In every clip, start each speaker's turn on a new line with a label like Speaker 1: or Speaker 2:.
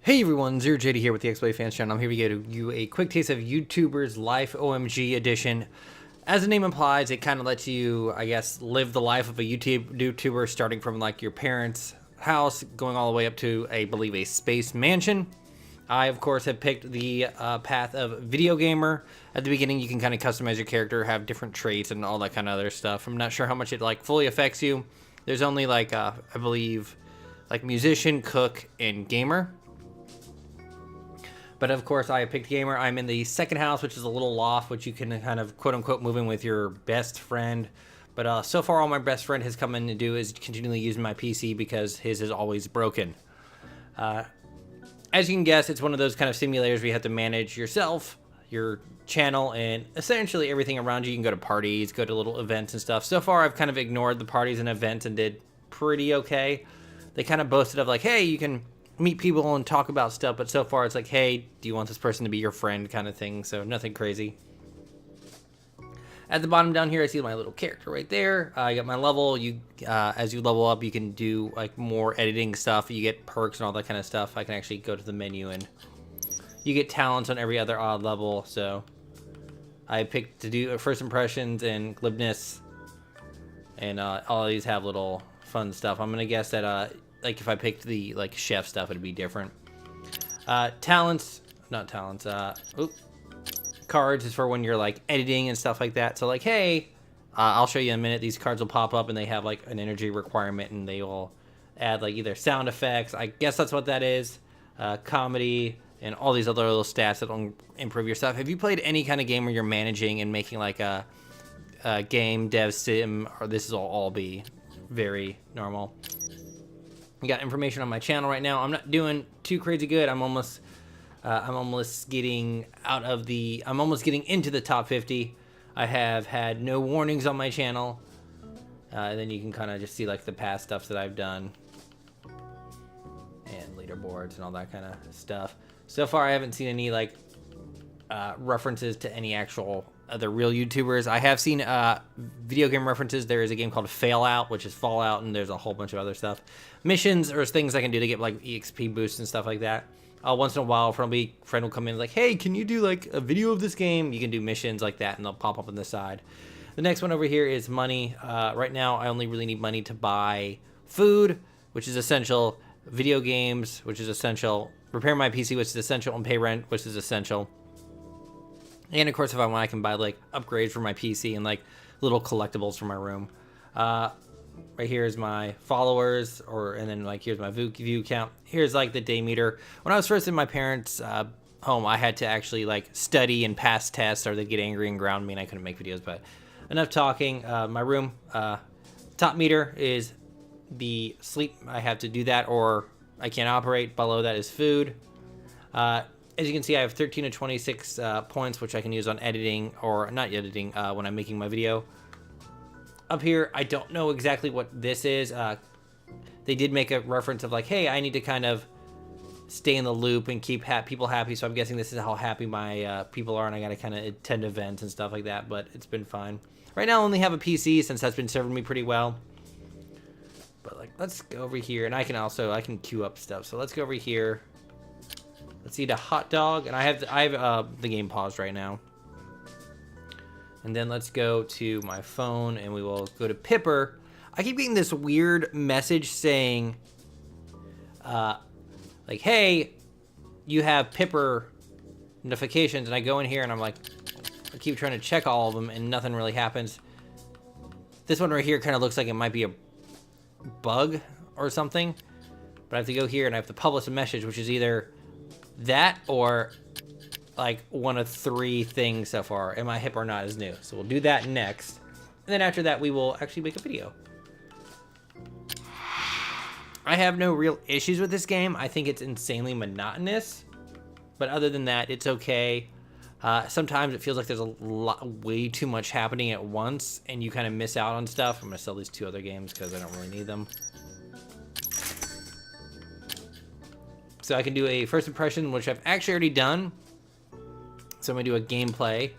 Speaker 1: Hey everyone, Zero JD here with the XBLA Fans Channel. I'm here to give you a quick taste of YouTuber's Life OMG edition. As the name implies, it kind of lets you, I guess, live the life of a YouTuber, starting from like your parents' house, going all the way up to, I believe, a space mansion. I, of course, have picked the path of video gamer. At the beginning, you can kind of customize your character, have different traits and all that kind of other stuff. I'm not sure how much it like fully affects you. There's only like, I believe, like musician, cook, and gamer. But of course, I picked gamer. I'm in the second house, which is a little loft, which you can kind of quote-unquote move in with your best friend. But so far, all my best friend has come in to do is continually using my PC because his is always broken. As you can guess, it's one of those kind of simulators where you have to manage yourself, your channel, and essentially everything around you. You can go to parties, go to little events and stuff. So far, I've kind of ignored the parties and events and did pretty okay. They kind of boasted of like, hey, you can meet people and talk about stuff, but so far it's like, hey, do you want this person to be your friend kind of thing, so nothing crazy. At the bottom down here, I see my little character right there. I got my level. As you level up, you can do like more editing stuff. You get perks and all that kind of stuff. I can actually go to the menu and you get talents on every other odd level, so I picked to do first impressions and glibness, and all of these have little fun stuff. I'm gonna guess that like if I picked the like chef stuff, it'd be different. Talents, not talents. Cards is for when you're like editing and stuff like that. So like, hey, I'll show you in a minute. These cards will pop up and they have like an energy requirement, and they will add like either sound effects. I guess that's what that is. Comedy and all these other little stats that will improve your stuff. Have you played any kind of game where you're managing and making like a game dev sim, or this will all be very normal. You got information on my channel right now. I'm not doing too crazy good. I'm almost getting into the top 50. I have had no warnings on my channel. And then you can kind of just see like the past stuff that I've done and leaderboards and all that kind of stuff. So far, I haven't seen any like references to any actual other real YouTubers. I have seen video game references. There is a game called Fallout, which is Fallout, and there's a whole bunch of other stuff. Missions or things I can do to get like EXP boosts and stuff like that. Once in a while, a friend will come in like, hey, can you do like a video of this game? You can do missions like that, and they'll pop up on the side. The next one over here is money. Right now, I only really need money to buy food, which is essential, video games, which is essential, repair my PC, which is essential, and pay rent, which is essential. And of course, if I want, I can buy like upgrades for my PC and like little collectibles for my room. Right here is my followers, and then like here's my view count. Here's like the day meter. When I was first in my parents' home, I had to actually like study and pass tests, or they'd get angry and ground me, and I couldn't make videos. But enough talking. My room top meter is the sleep. I have to do that, or I can't operate. Below that is food. As you can see, I have 13 to 26 points, which I can use on editing, or not editing, when I'm making my video. Up here, I don't know exactly what this is. They did make a reference of like, hey, I need to kind of stay in the loop and keep people happy, so I'm guessing this is how happy my people are, and I gotta kind of attend events and stuff like that, but it's been fine. Right now, I only have a PC, since that's been serving me pretty well. But like, let's go over here, and I can queue up stuff, so let's go over here. Let's eat a hot dog, and I have the game paused right now. And then let's go to my phone, and we will go to Pipper. I keep getting this weird message saying, like, hey, you have Pipper notifications, and I go in here, and I'm like, I keep trying to check all of them, and nothing really happens. This one right here kind of looks like it might be a bug or something, but I have to go here, and I have to publish a message, which is either that or like one of 3 things so far. Am I hip or not is new. So we'll do that next. And then after that, we will actually make a video. I have no real issues with this game. I think it's insanely monotonous. But other than that, it's okay. Sometimes it feels like there's way too much happening at once, and you kind of miss out on stuff. I'm going to sell these 2 other games because I don't really need them. So I can do a first impression, which I've actually already done. So I'm gonna do a gameplay,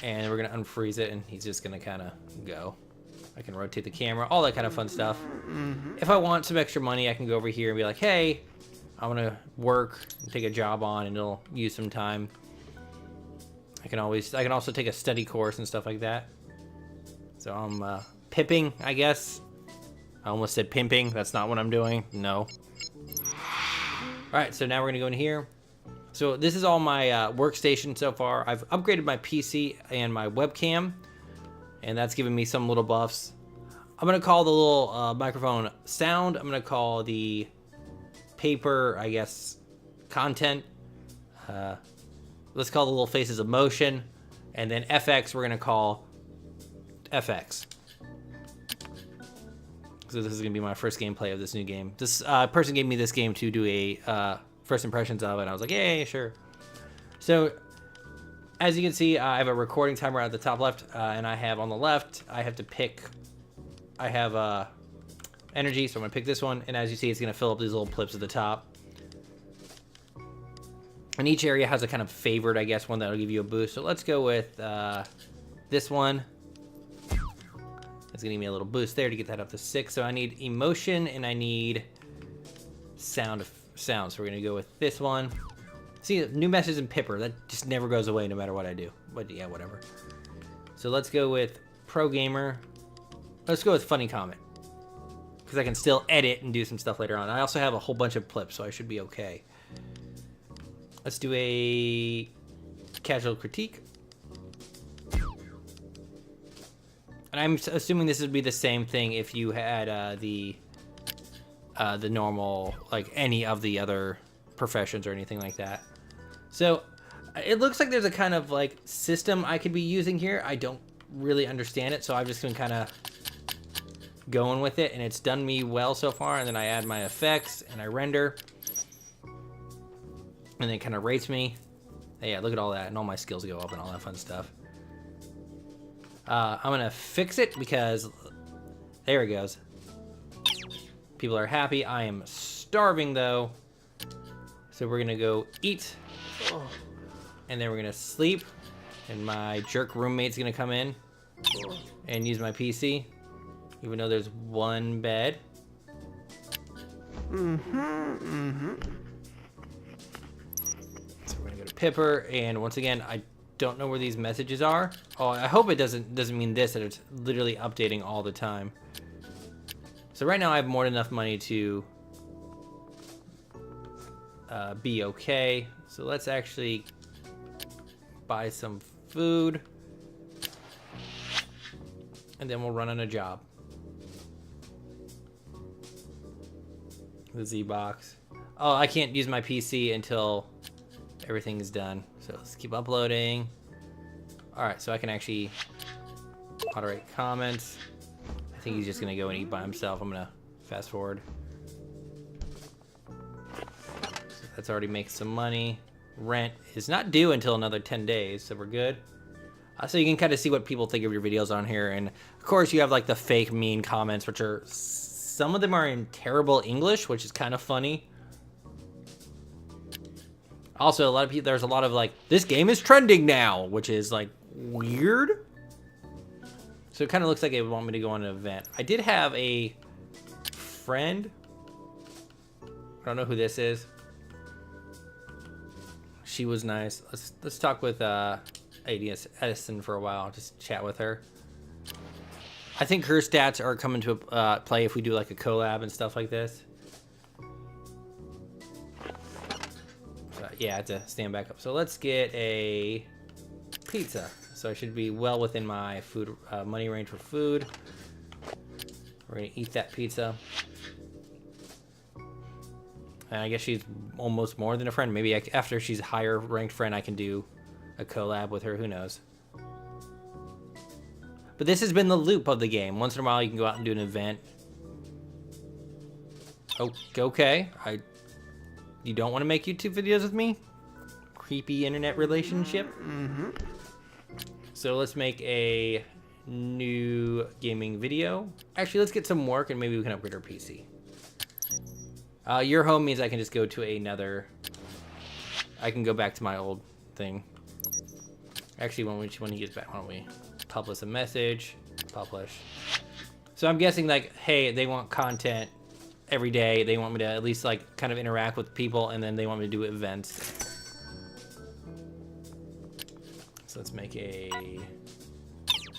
Speaker 1: and we're gonna unfreeze it, and he's just gonna kind of go. I can rotate the camera, all that kind of fun stuff. If I want some extra money, I can go over here and be like, hey, I want to work and take a job on, and it'll use some time. I can also take a study course and stuff like that. So I'm pipping, I guess. I almost said pimping. That's not what I'm doing. No. All right, so now we're gonna go in here. So this is all my workstation so far. I've upgraded my PC and my webcam, and that's giving me some little buffs. I'm gonna call the little microphone sound. I'm gonna call the paper, I guess, content. Let's call the little faces emotion, and then FX we're gonna call FX. So this is gonna be my first gameplay of this new game. This person gave me this game to do a first impressions of it, and I was like, yay, sure. So as you can see, I have a recording timer at the top left, and I have on the left, I have to pick. I have energy, so I'm gonna pick this one, and as you see, it's gonna fill up these little blips at the top. And each area has a kind of favorite, I guess, one that'll give you a boost. So let's go with this one. It's gonna give me a little boost there to get that up to 6. So I need emotion and I need sound. So we're gonna go with this one. See, new message and pipper. That just never goes away no matter what I do. But yeah, whatever. So let's go with pro gamer. Let's go with funny comment, because I can still edit and do some stuff later on. I also have a whole bunch of clips, so I should be okay. Let's do a casual critique. And I'm assuming this would be the same thing if you had the normal, like any of the other professions or anything like that. So it looks like there's a kind of like system I could be using here. I don't really understand it, so I've just been kind of going with it, and it's done me well so far. And then I add my effects and I render, and then it kind of rates me. And yeah, look at all that, and all my skills go up and all that fun stuff. I'm gonna fix it because there it goes. People are happy. I am starving though, so we're gonna go eat, and then we're gonna sleep, and my jerk roommate's gonna come in and use my PC, even though there's one bed. So we're gonna go to Pipper, and once again, I don't know where these messages are. Oh, I hope it doesn't mean this, that it's literally updating all the time. So right now I have more than enough money to be okay. So let's actually buy some food, and then we'll run on a job. The Z box. Oh, I can't use my PC until everything is done. So let's keep uploading. All right, so I can actually moderate comments. I think he's just gonna go and eat by himself. I'm gonna fast forward. So that's already making some money. Rent is not due until another 10 days, so we're good. So you can kind of see what people think of your videos on here. And of course you have like the fake mean comments, which are, some of them are in terrible English, which is kind of funny. Also, a lot of people, there's a lot of like, this game is trending now, which is like weird. So it kind of looks like they would want me to go on an event. I did have a friend. I don't know who this is. She was nice. Let's talk with Edison for a while. Just chat with her. I think her stats are coming to play if we do like a collab and stuff like this. Yeah, I have to stand back up. So let's get a pizza. So I should be well within my food money range for food. We're gonna eat that pizza. And I guess she's almost more than a friend. Maybe after she's a higher ranked friend, I can do a collab with her. Who knows? But this has been the loop of the game. Once in a while, you can go out and do an event. Oh, okay. You don't want to make YouTube videos with me? Creepy internet relationship? So let's make a new gaming video. Actually, let's get some work and maybe we can upgrade our PC. Your home means I can just go to another... I can go back to my old thing. Actually, when he gets back, why don't we publish a message? Publish. So I'm guessing like, hey, they want content every day. They want me to at least like kind of interact with people, and then they want me to do events. So let's make a...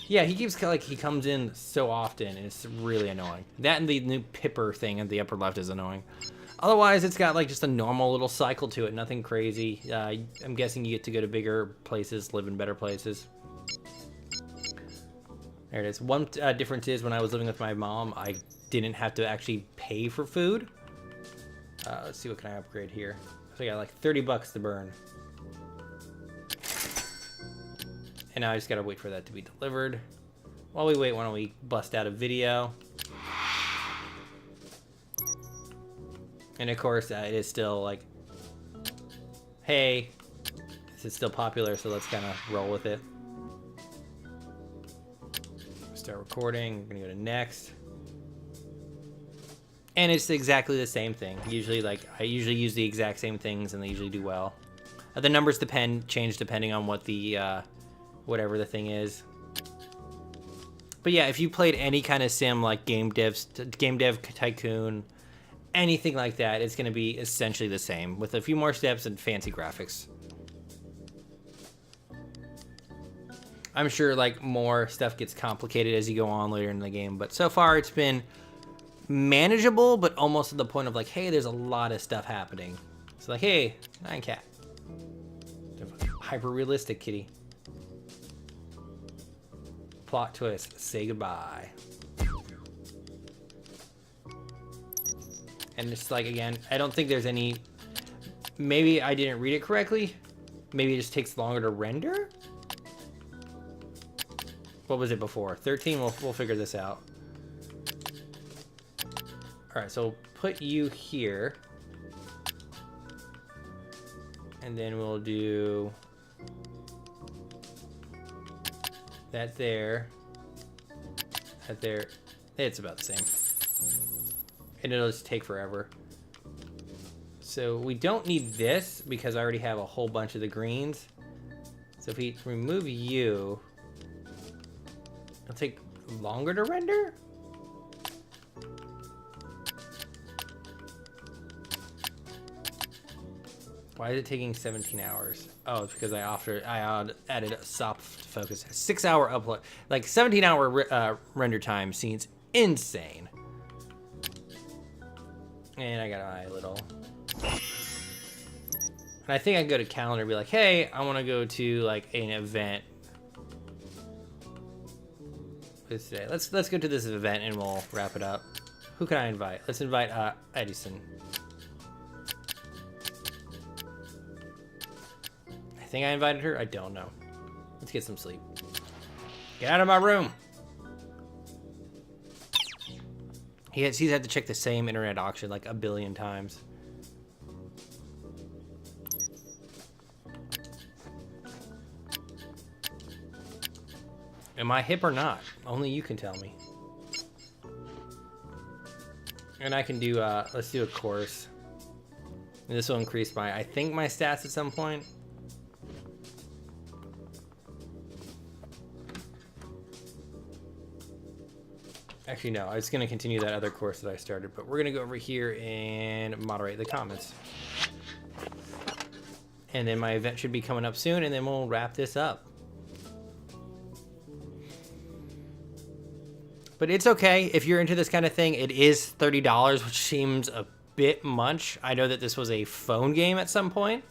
Speaker 1: Yeah, he keeps like he comes in so often, and it's really annoying. That and the new Pipper thing at the upper left is annoying. Otherwise, it's got like just a normal little cycle to it, nothing crazy. I'm guessing you get to go to bigger places, live in better places. There it is. One difference is when I was living with my mom, I didn't have to actually pay for food. Let's see, what can I upgrade here? So I got like 30 bucks to burn. And now I just gotta wait for that to be delivered. While we wait, why don't we bust out a video? And of course, it is still like, hey, this is still popular, so let's kind of roll with it. Start recording, we're gonna go to next. And it's exactly the same thing. Usually, like, I usually use the exact same things and they usually do well. The numbers change depending on what the, whatever the thing is. But yeah, if you played any kind of sim like Game Dev Tycoon, anything like that, it's gonna be essentially the same with a few more steps and fancy graphics. I'm sure like more stuff gets complicated as you go on later in the game, but so far it's been manageable, but almost to the point of like, hey, there's a lot of stuff happening. It's like, hey, 9cat. Hyper realistic kitty. Plot twist, say goodbye. And it's like, again, I don't think there's any, maybe I didn't read it correctly. Maybe it just takes longer to render. What was it before? 13, we'll figure this out. All right, so put you here. And then we'll do that there, that there. It's about the same. And it'll just take forever. So we don't need this because I already have a whole bunch of the greens. So if we remove you, it'll take longer to render? Why is it taking 17 hours? Oh, it's because I added a soft focus. 6-hour upload. Like 17-hour render time seems insane. And I got my little... And I think I can go to calendar and be like, hey, I want to go to like an event. What's today? Let's go to this event and we'll wrap it up. Who can I invite? Let's invite Edison. I think I invited her. I don't know. Let's get some sleep. Get out of my room. He's had to check the same internet auction like a billion times. Am I hip or not? Only you can tell me. And I can do, let's do a course. And this will increase my, I think, my stats at some point. Actually, no, I was going to continue that other course that I started, but we're going to go over here and moderate the comments. And then my event should be coming up soon, and then we'll wrap this up. But it's okay. If you're into this kind of thing, it is $30, which seems a bit much. I know that this was a phone game at some point.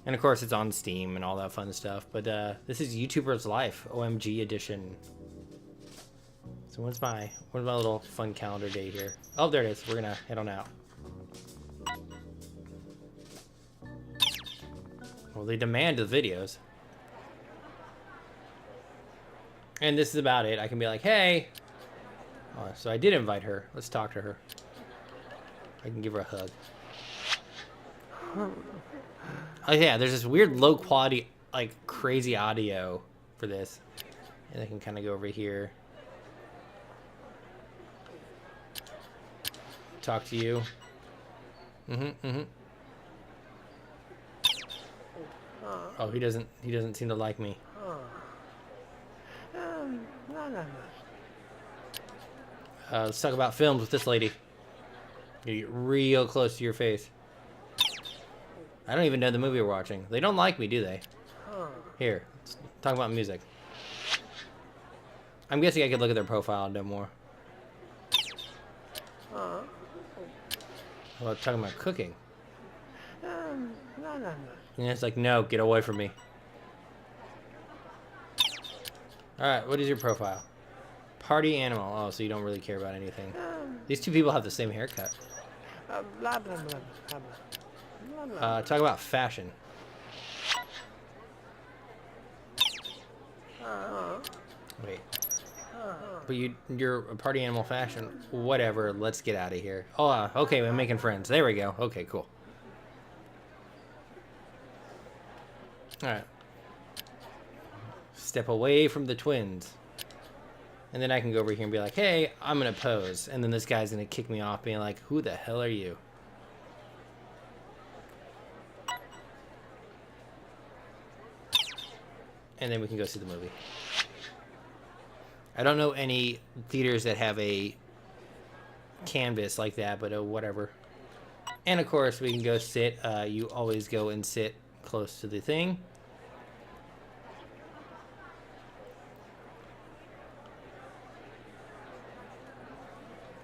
Speaker 1: And of course, it's on Steam and all that fun stuff. But this is YouTuber's Life, OMG edition. So what's my little fun calendar date here? Oh, there it is. We're gonna head on out. Well, they demand the videos. And this is about it. I can be like, hey. Oh, so I did invite her. Let's talk to her. I can give her a hug. Oh yeah, there's this weird low quality, like crazy audio for this. And I can kind of go over here. Talk to you. Oh, he doesn't seem to like me. Let's talk about films with this lady. You get real close to your face. I don't even know the movie we're watching. They don't like me, do they? Here, let's talk about music. I'm guessing I could look at their profile and know more. Well, talking about cooking.
Speaker 2: No.
Speaker 1: And it's like, no, get away from me. Alright, what is your profile? Party animal. Oh, so you don't really care about anything. These two people have the same haircut.
Speaker 2: Blah, blah, blah, blah, blah.
Speaker 1: Talk about fashion. Wait. But you're a party animal fashion. Whatever, let's get out of here. Oh, okay, we're making friends. There we go. Okay, cool. Alright. Step away from the twins. And then I can go over here and be like, hey, I'm going to pose. And then this guy's going to kick me off being like, who the hell are you? And then we can go see the movie. I don't know any theaters that have a canvas like that, but whatever. And of course, we can go sit. You always go and sit close to the thing.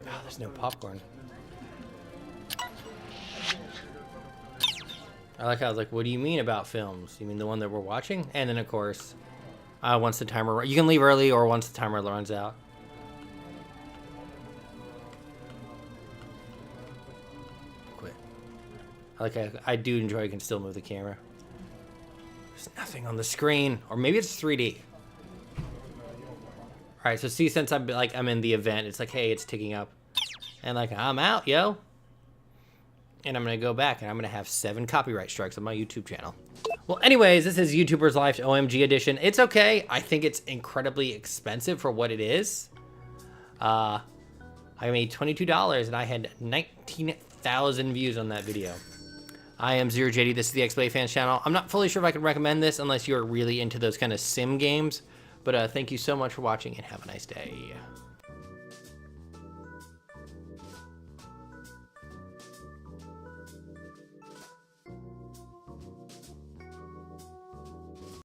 Speaker 1: Oh, there's no popcorn. I like how I was like, what do you mean about films? You mean the one that we're watching? And then, of course, once the timer... You can leave early or once the timer runs out. Quit. I do enjoy I can still move the camera. There's nothing on the screen. Or maybe it's 3D. Alright, so see, since I'm in the event, it's like, hey, it's ticking up. And like, I'm out, yo. And I'm going to go back and I'm going to have 7 copyright strikes on my YouTube channel. Well, anyways, this is YouTuber's Life OMG edition. It's okay. I think it's incredibly expensive for what it is. I made $22 and I had 19,000 views on that video. I am ZeroJD. This is the XBLA Fans channel. I'm not fully sure if I can recommend this unless you're really into those kind of sim games. But thank you so much for watching and have a nice day.